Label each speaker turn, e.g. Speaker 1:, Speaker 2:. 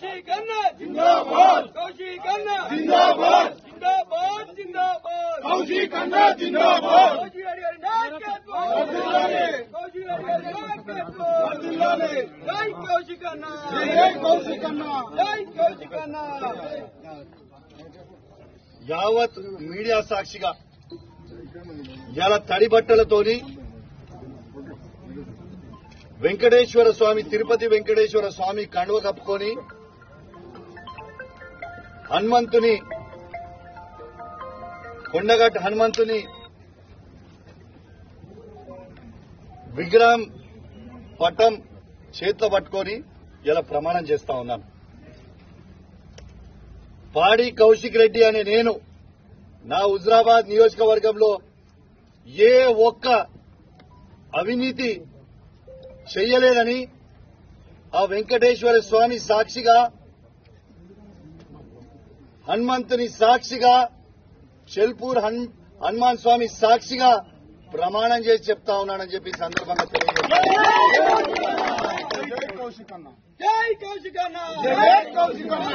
Speaker 1: కౌశిక్ అన్న జిందాబాద్ కౌశిక్ అన్న జిందాబాద్ జిందాబాద్ జిందాబాద్ కౌశిక్ అన్న జిందాబాద్ కౌశిక్ గారి నాయకత్వం వర్ధిల్లాలి కౌశిక్ గారి నాయకత్వం వర్ధిల్లాలి జై కౌశిక్ అన్న జై కౌశిక్ అన్న జై కౌశిక్ అన్న
Speaker 2: యావత్ మీడియా సాక్షిగా ఇలా తడి బట్టలతోని వెంకటేశ్వర స్వామి తిరుపతి వెంకటేశ్వర స్వామి కండువ కప్పుకొని హనుమంతుని కొండగట్టు హనుమంతుని విగ్రహం పటం చేతిలో పట్టుకొని ఇలా ప్రమాణం చేస్తా ఉన్నాను. పాడి కౌశిక్ రెడ్డి అనే నేను నా హుజరాబాద్ నియోజకవర్గంలో ఏ ఒక్క అవినీతి చెయ్యలేదని ఆ వెంకటేశ్వర స్వామి సాక్షిగా హనుమంతుని సాక్షిగా చెల్పూర్ హనుమాన్ స్వామి సాక్షిగా ప్రమాణం చేసి చెప్తా ఉన్నానని చెప్పి సందర్భంగా
Speaker 1: జై కౌశిక్ అన్న జై కౌశిక్ అన్న